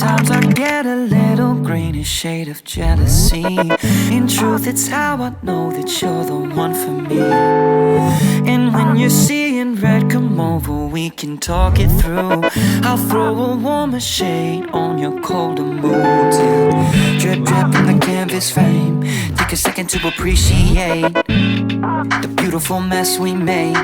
Sometimes I get a little greenish shade of jealousy. In truth, it's how I know that you're the one for me. And when you're seeing red, come over, we can talk it through. I'll throw a warmer shade on your colder moods, yeah. Drip, drip in the canvas frame. Take a second to appreciate the beautiful mess we make.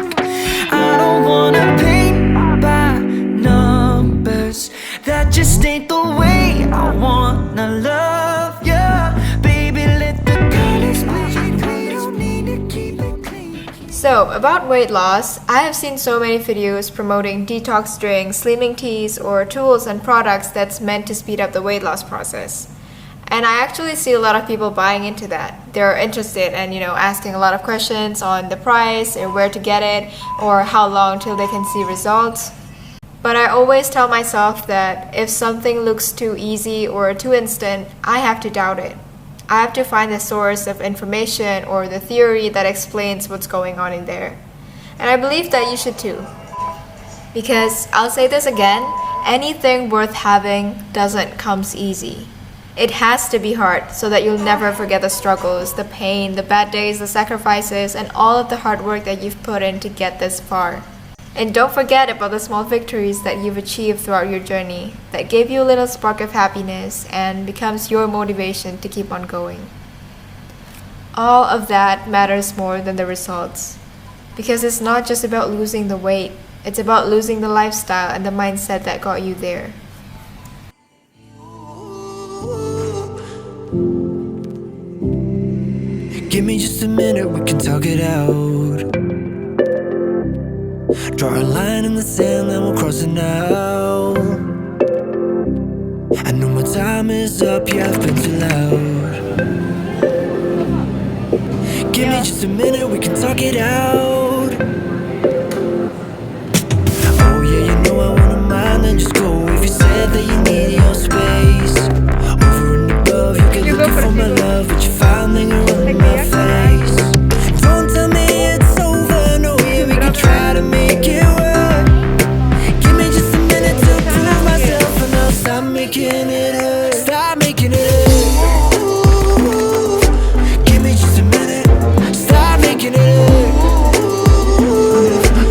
I don't wanna paint by numbers. That just ain't the way I wanna love ya. Baby, let the colors bleed. We don't need to keep it clean. So, about weight loss, I have seen so many videos promoting detox drinks, slimming teas, or tools and products that's meant to speed up the weight loss process. And I actually see a lot of people buying into that. They're interested and, asking a lot of questions on the price or where to get it or how long till they can see results. But I always tell myself that if something looks too easy or too instant, I have to doubt it. I have to find the source of information or the theory that explains what's going on in there. And I believe that you should too. Because I'll say this again, anything worth having doesn't come easy. It has to be hard so that you'll never forget the struggles, the pain, the bad days, the sacrifices, and all of the hard work that you've put in to get this far. And don't forget about the small victories that you've achieved throughout your journey that gave you a little spark of happiness and becomes your motivation to keep on going. All of that matters more than the results. Because it's not just about losing the weight, it's about losing the lifestyle and the mindset that got you there. Give me just a minute, we can talk it out. Draw a line in the sand, then we'll cross it now. I know my time is up, yeah, I've been too loud. Give me just a minute, we can talk it out. Oh yeah, you know I wanna mind, then just go. If you said that you need your space, over and above, you get looking for my love, but you found that you're running my face. Don't tell me it's over, no, yeah, we can try to make it work. Give me just a minute to prove myself, and I'll stop making it hurt. Stop making it hurt. Give me just a minute. Stop making it hurt.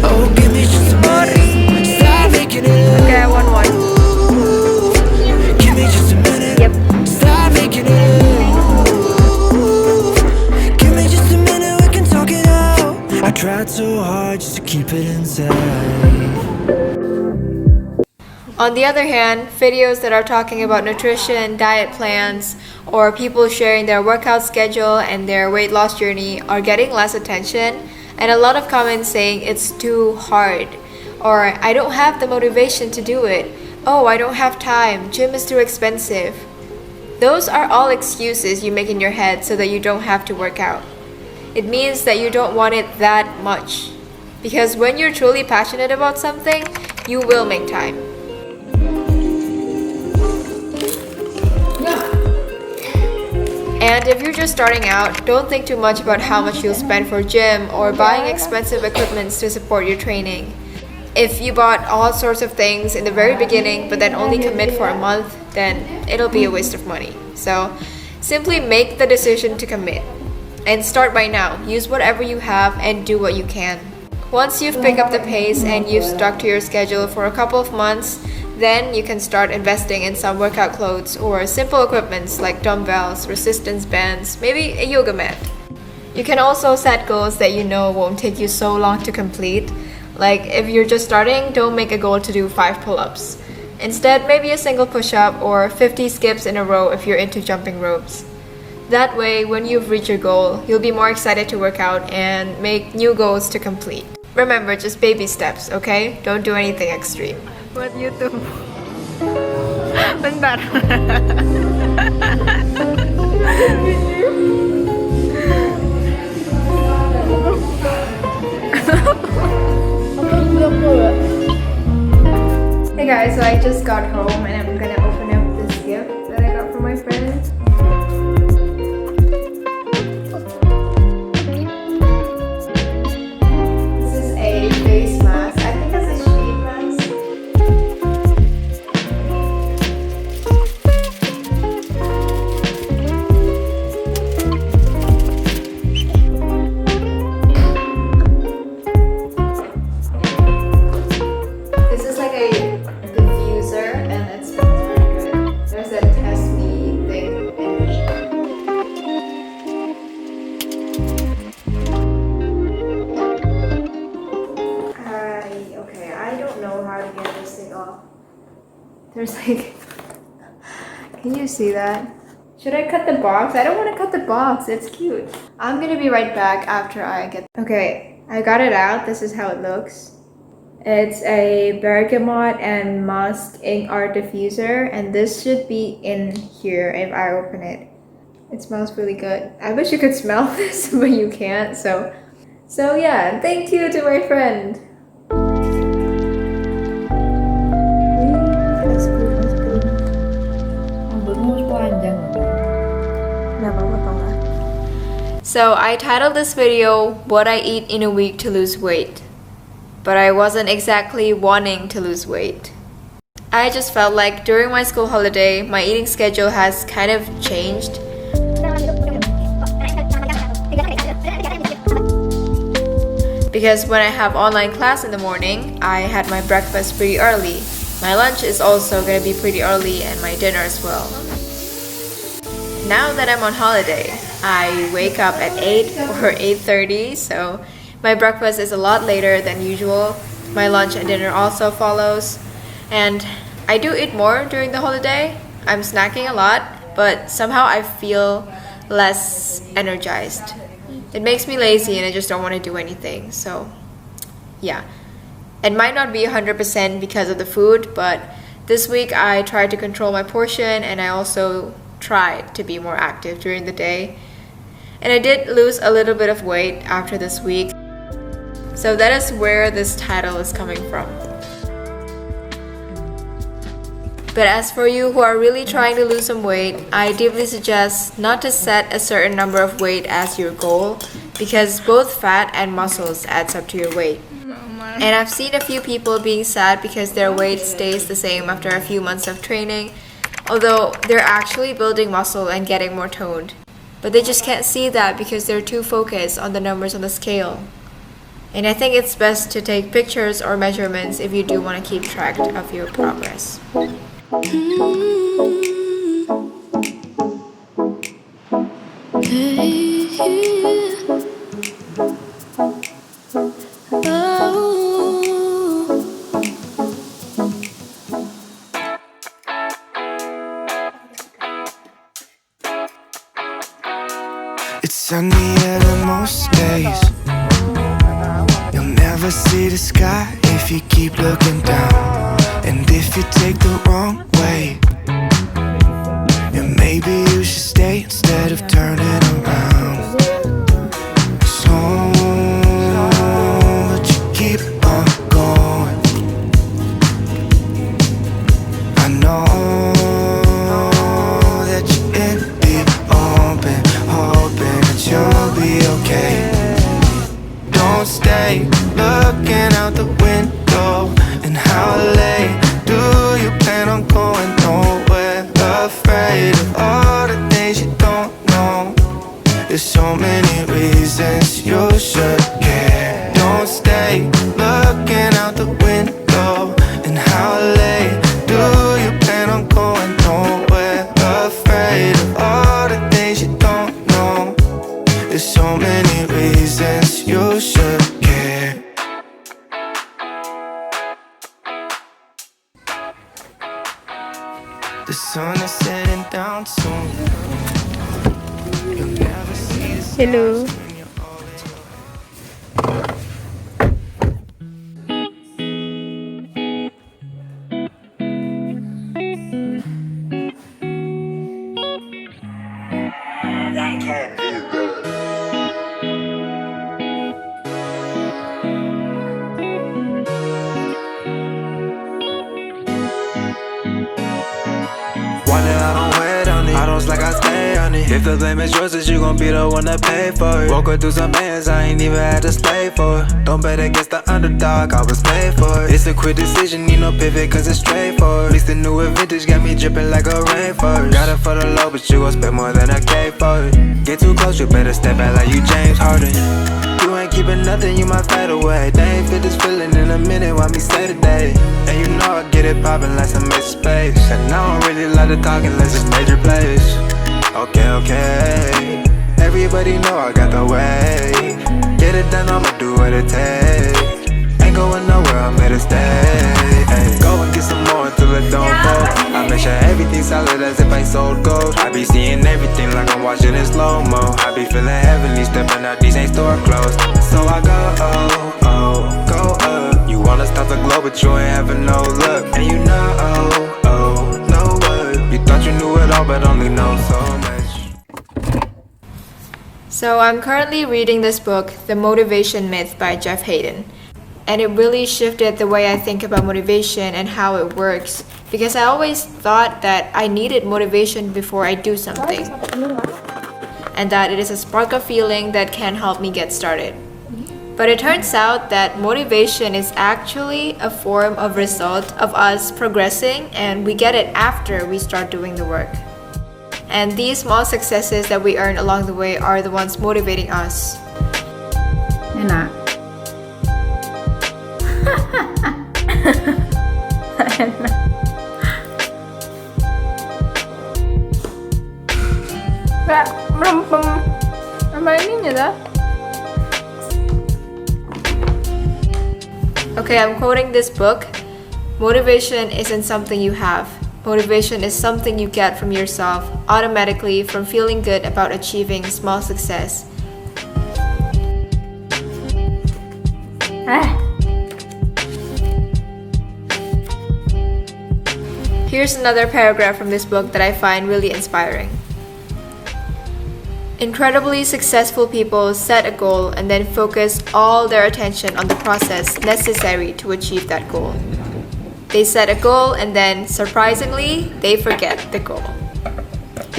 Oh, give me just a minute. Stop making it hurt. Okay, I want one. Give me just a minute. Yep. Stop making it hurt. Give me just a minute, we can talk it out. I tried so hard just to keep it inside. On the other hand, videos that are talking about nutrition, diet plans, or people sharing their workout schedule and their weight loss journey are getting less attention, and a lot of comments saying it's too hard, or I don't have the motivation to do it, oh, I don't have time, gym is too expensive. Those are all excuses you make in your head so that you don't have to work out. It means that you don't want it that much. Because when you're truly passionate about something, you will make time. And if you're just starting out, don't think too much about how much you'll spend for gym or buying expensive equipments to support your training. If you bought all sorts of things in the very beginning but then only commit for a month, then it'll be a waste of money. So simply make the decision to commit. And start by now. Use whatever you have and do what you can. Once you've picked up the pace and you've stuck to your schedule for a couple of months, then you can start investing in some workout clothes or simple equipments like dumbbells, resistance bands, maybe a yoga mat. You can also set goals that you know won't take you so long to complete. Like if you're just starting, don't make a goal to do 5 pull-ups. Instead, maybe a single push-up or 50 skips in a row if you're into jumping ropes. That way, when you've reached your goal, you'll be more excited to work out and make new goals to complete. Remember, just baby steps, okay? Don't do anything extreme. Buat YouTube. Bentar. Hey guys, so I just got home and I'm gonna open up this gift that I got from my friend. This is a face mask. I think it's a sheet mask. so hard to get this thing off. There's like, can you see that? Should I cut the box? I don't want to cut the box. It's cute. I'm gonna be right back after I get... Okay, I got it out. This is how it looks. It's a bergamot and musk ink art diffuser, and this should be in here if I open it. It smells really good. I wish you could smell this, but you can't. So yeah, thank you to my friend. So I titled this video, What I Eat in a Week to Lose Weight. But I wasn't exactly wanting to lose weight. I just felt like during my school holiday, my eating schedule has kind of changed. Because when I have online class in the morning, I had my breakfast pretty early. My lunch is also gonna be pretty early and my dinner as well. Now that I'm on holiday, I wake up at 8 or 8:30, so my breakfast is a lot later than usual. My lunch and dinner also follows. And I do eat more during the holiday. I'm snacking a lot, but somehow I feel less energized. It makes me lazy and I just don't want to do anything. So yeah, it might not be 100% because of the food, but this week I tried to control my portion and I also tried to be more active during the day. And I did lose a little bit of weight after this week. So that is where this title is coming from. But as for you who are really trying to lose some weight, I deeply suggest not to set a certain number of weight as your goal, because both fat and muscles adds up to your weight. And I've seen a few people being sad because their weight stays the same after a few months of training, although they're actually building muscle and getting more toned. But they just can't see that because they're too focused on the numbers on the scale. And I think it's best to take pictures or measurements if you do want to keep track of your progress. It's sunny at most days. You'll never see the sky if you keep looking down. And if you take the wrong way, then maybe you should stay instead of turning around. So, but you keep on going. I know that you're in the open, hoping that you'll be okay. Don't stay looking out the window. And how late do you plan on going? Nowhere, afraid of all the things you don't know. There's so many reasons you should care. Don't stay looking out the window. And how late do you plan on going? Nowhere, afraid of all the things you don't know. There's so many reasons you should care. The sun is setting down soon. You'll never see the stars. Hello. When you're all I don't slack, I stay on it. If the blame is yours, then you gon' be the one to pay for it. Woke up through some bands, I ain't even had to slave for it. Don't bet against the underdog, I was made for it. It's a quick decision, need no pivot, cause it's straightforward. At least the newer vintage got me dripping like a rainforest. Got it for the low, but you gon' spend more than I gave for it. Get too close, you better step back like you James Harden. You ain't keeping nothing, you might fade away. They ain't fit this feeling in a minute, why me stay today? And you know I get it poppin' like some major space. And I don't really like to talk unless it's major plays. Okay, everybody know I got the way. Get it done, I'ma do what it takes. Ain't going nowhere, I'm here to stay. picture everything solid as if I sold gold. I be seeing everything like I'm watching in slow-mo. I be feeling heavenly, stepping out, these ain't store clothes. So I go, oh, oh, go up. You wanna stop the glow, but you ain't having no luck. And you know, oh, oh, no word. You thought you knew it all, but only know so much. So I'm currently reading this book, The Motivation Myth by Jeff Hayden. And it really shifted the way I think about motivation and how it works. Because I always thought that I needed motivation before I do something. And that it is a spark of feeling that can help me get started. But it turns out that motivation is actually a form of result of us progressing, and we get it after we start doing the work. And these small successes that we earn along the way are the ones motivating us. นี่นะ Kak, melempem. Apa ininya dah? Okay, I'm quoting this book. Motivation isn't something you have. Motivation is something you get from yourself automatically from feeling good about achieving small success. Here's another paragraph from this book that I find really inspiring. Incredibly successful people set a goal and then focus all their attention on the process necessary to achieve that goal. They set a goal and then, surprisingly, they forget the goal.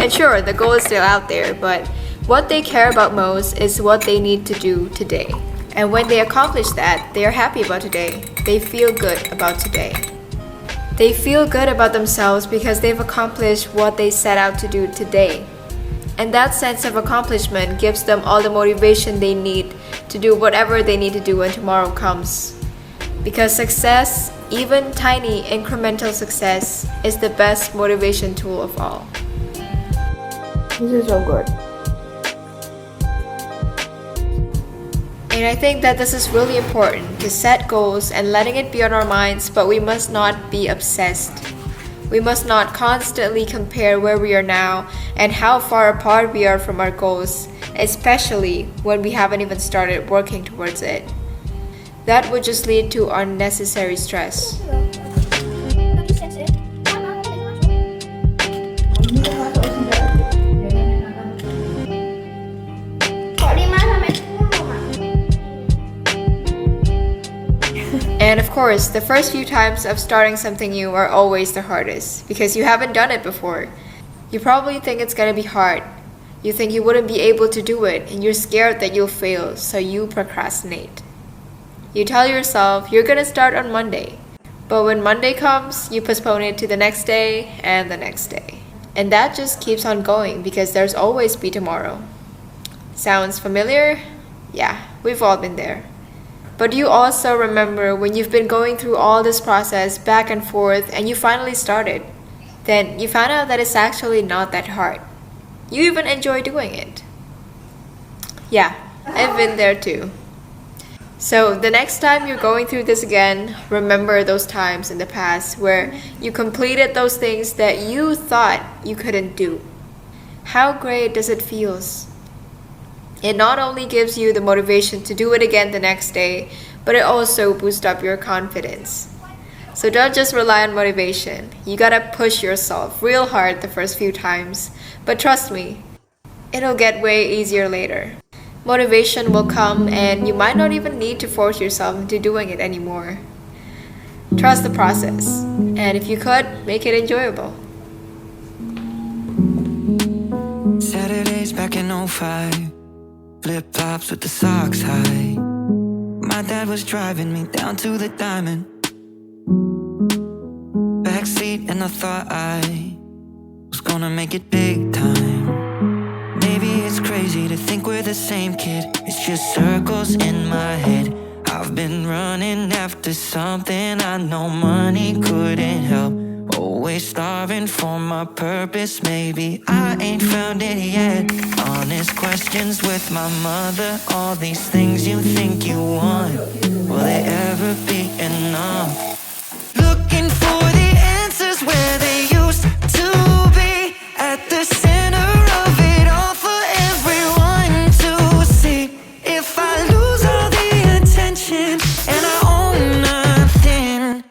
And sure, the goal is still out there, but what they care about most is what they need to do today. And when they accomplish that, they are happy about today. They feel good about today. They feel good about themselves because they've accomplished what they set out to do today. And that sense of accomplishment gives them all the motivation they need to do whatever they need to do when tomorrow comes. Because success, even tiny incremental success, is the best motivation tool of all. This is so good. And I think that this is really important, to set goals and letting it be on our minds, but we must not be obsessed. We must not constantly compare where we are now and how far apart we are from our goals, especially when we haven't even started working towards it. That would just lead to unnecessary stress. And of course, the first few times of starting something new are always the hardest because you haven't done it before. You probably think it's gonna be hard. You think you wouldn't be able to do it and you're scared that you'll fail, so you procrastinate. You tell yourself you're gonna start on Monday, but when Monday comes, you postpone it to the next day and the next day. And that just keeps on going because there's always be tomorrow. Sounds familiar? Yeah, we've all been there. But you also remember when you've been going through all this process back and forth and you finally started. Then you found out that it's actually not that hard. You even enjoy doing it. Yeah, I've been there too. So the next time you're going through this again, remember those times in the past where you completed those things that you thought you couldn't do. How great does it feel? It not only gives you the motivation to do it again the next day, but it also boosts up your confidence. So don't just rely on motivation. You gotta push yourself real hard the first few times. But trust me, it'll get way easier later. Motivation will come and you might not even need to force yourself into doing it anymore. Trust the process. And if you could, make it enjoyable. Saturdays back in '05, flip-flops with the socks high. My dad was driving me down to the Diamond. Backseat, and I thought I was gonna make it big time. Maybe it's crazy to think we're the same kid. It's just circles in my head. I've been running after something I know money couldn't help. Always starving for my purpose, maybe I ain't found it yet. Honest questions with my mother. All these things you think you want, will they ever be enough? Looking for the answers where they used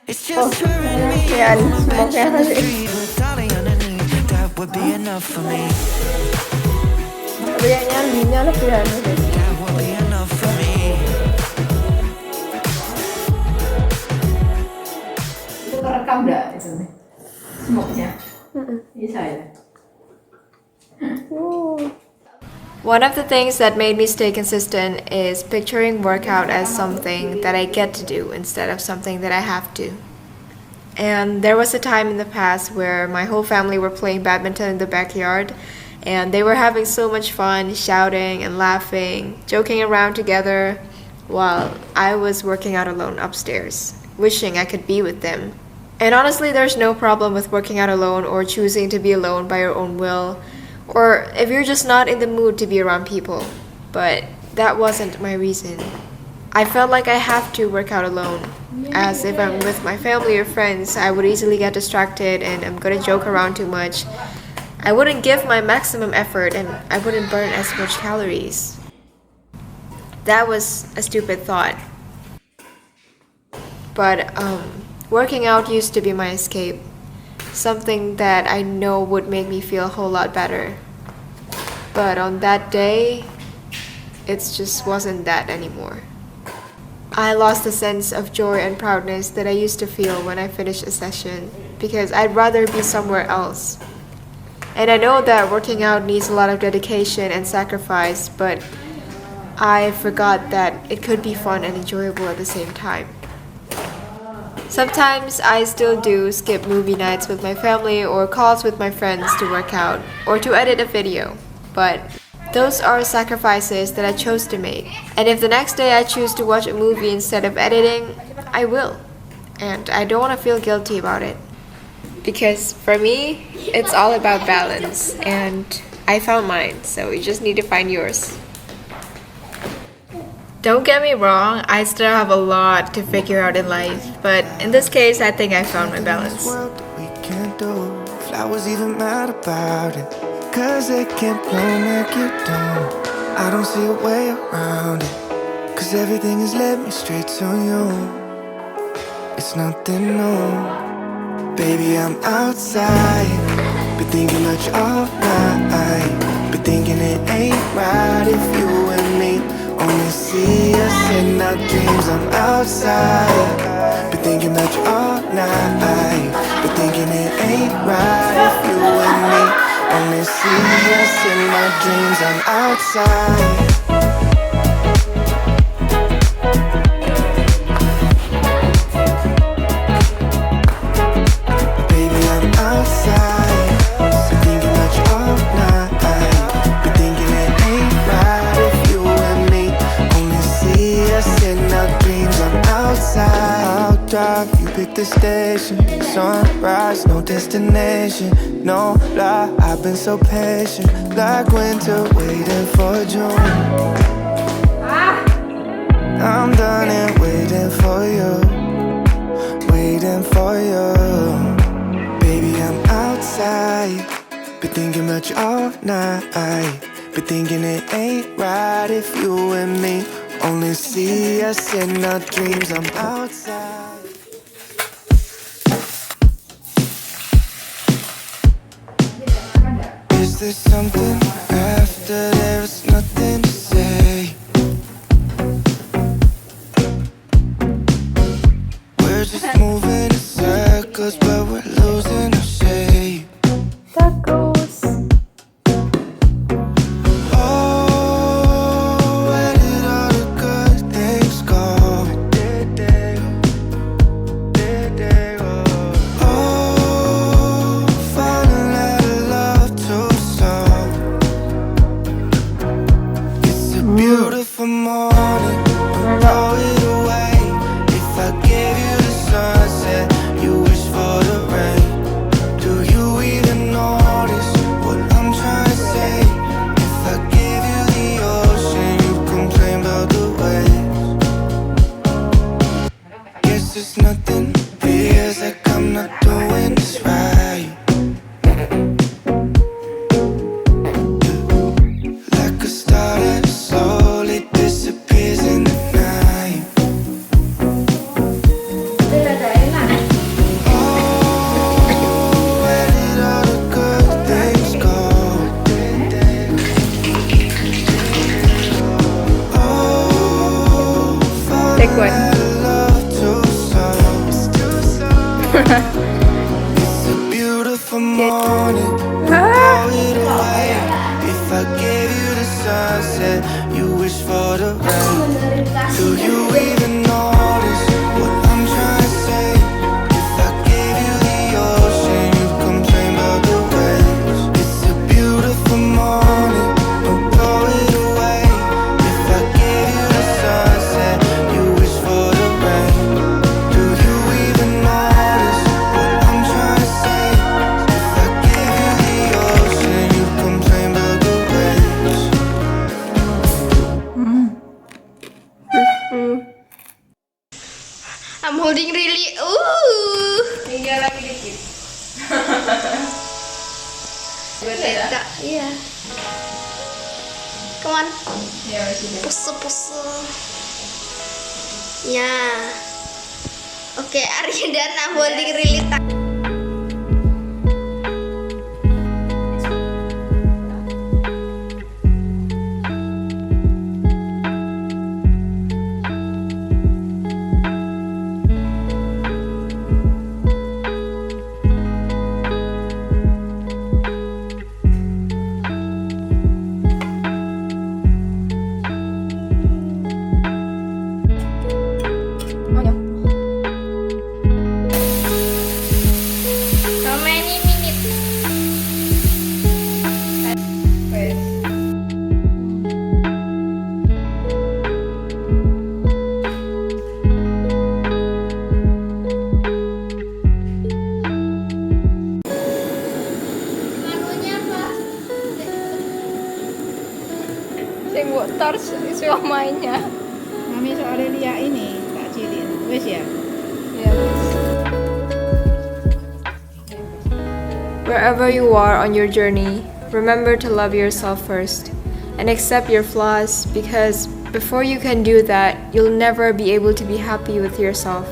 It's just her and me. Yan, On a smoke bench in yan the kasi. street with Dolly underneath. That would be enough for me. Sabi yan, linya na piano. That would be enough for me. Itu kerekam nggak itu nih? Smoke-nya? Bisa ya? One of the things that made me stay consistent is picturing workout as something that I get to do instead of something that I have to. And there was a time in the past where my whole family were playing badminton in the backyard, and they were having so much fun, shouting and laughing, joking around together, while I was working out alone upstairs, wishing I could be with them. And honestly, there's no problem with working out alone or choosing to be alone by your own will, or if you're just not in the mood to be around people. But that wasn't my reason. I felt like I have to work out alone, as if I'm with my family or friends, I would easily get distracted and I'm gonna joke around too much. I wouldn't give my maximum effort and I wouldn't burn as much calories. That was a stupid thought. But working out used to be my escape, something that I know would make me feel a whole lot better. But on that day, it just wasn't that anymore. I lost the sense of joy and proudness that I used to feel when I finished a session because I'd rather be somewhere else. And I know that working out needs a lot of dedication and sacrifice, but I forgot that it could be fun and enjoyable at the same time. Sometimes I still do skip movie nights with my family or calls with my friends to work out or to edit a video, but those are sacrifices that I chose to make. And if the next day I choose to watch a movie instead of editing, I will. And I don't want to feel guilty about it. Because for me, it's all about balance, and I found mine, so you just need to find yours. Don't get me wrong, I still have a lot to figure out in life, but in this case, I think I found my balance. World that we can't do. Flowers even mad about it, 'cause they can't bloom like you do. I don't see a way around it, 'cause everything has led me straight to you. It's nothing new. Baby, I'm outside, been thinking much all night, been thinking it ain't right if you and me only see us in our dreams. I'm outside, been thinking much all night, been thinking it ain't right if you and me only see us in our dreams. I'm outside. Baby, I'm outside, been thinking much all night, been thinking it ain't right if you and me only see us in our dreams. I'm outside. I'll drive, you pick the station. Sunrise, no destination, no lie, I've been so patient, like winter waiting for June. I'm done and waiting for you, waiting for you. Baby, I'm outside, been thinking much all night, been thinking it ain't right if you and me only see us in our dreams. I'm outside. Is there something after there's nothing to say? We're just moving in circles, but we're losing our shape. Tacos. Oh, where did all the good things go? Oh, falling out of love too soon. It's a beautiful morning, don't throw it away. If I gave you the sunset, you wish for the rain. Do you even notice what I'm trying to say? If I gave you the ocean, you complain about the waves. Guess there's nothing, feels like I'm not doing this right. Like a star that slowly disappears in the night. Đây là cái là It's a beautiful morning. Don't throw it away. If I gave you the sunset, you wish for the rain. Do you even notice what I'm trying to say? If I gave you the ocean, you'd complain about the waves. It's a beautiful morning. Don't throw it away. If I gave you the sunset, you wish for the rain. Do you even notice what I'm trying to say? If I gave you the ocean, you'd complain about the waves. I'm holding really. Tinggal lagi dikit. Beda. Iya. Come on. Ya masih deh. Puse. Ya. Oke, Arya dan I'm holding really tight. How many minutes? Lagunya apa? Sing buat torch iso mainnya. Mami soalnya lihat ini tak cilik. Wes ya. Ya. Wherever you are on your journey, remember to love yourself first and accept your flaws, because before you can do that, you'll never be able to be happy with yourself.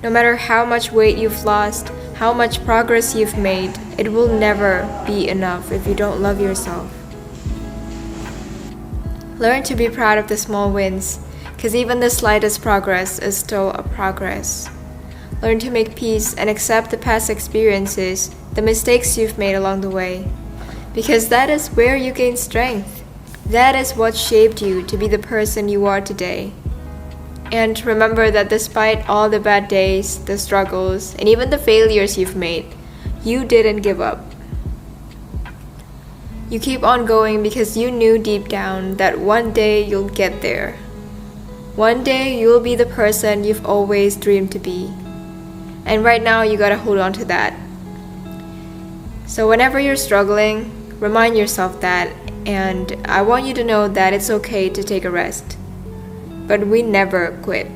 No matter how much weight you've lost, how much progress you've made, it will never be enough if you don't love yourself. Learn to be proud of the small wins, because even the slightest progress is still a progress. Learn to make peace and accept the past experiences, the mistakes you've made along the way, because that is where you gain strength. That is what shaped you to be the person you are today. And remember that despite all the bad days, the struggles, and even the failures you've made, you didn't give up. You keep on going because you knew deep down that one day you'll get there. One day you'll be the person you've always dreamed to be. And right now you gotta hold on to that. So whenever you're struggling, remind yourself that, and I want you to know that it's okay to take a rest. But we never quit.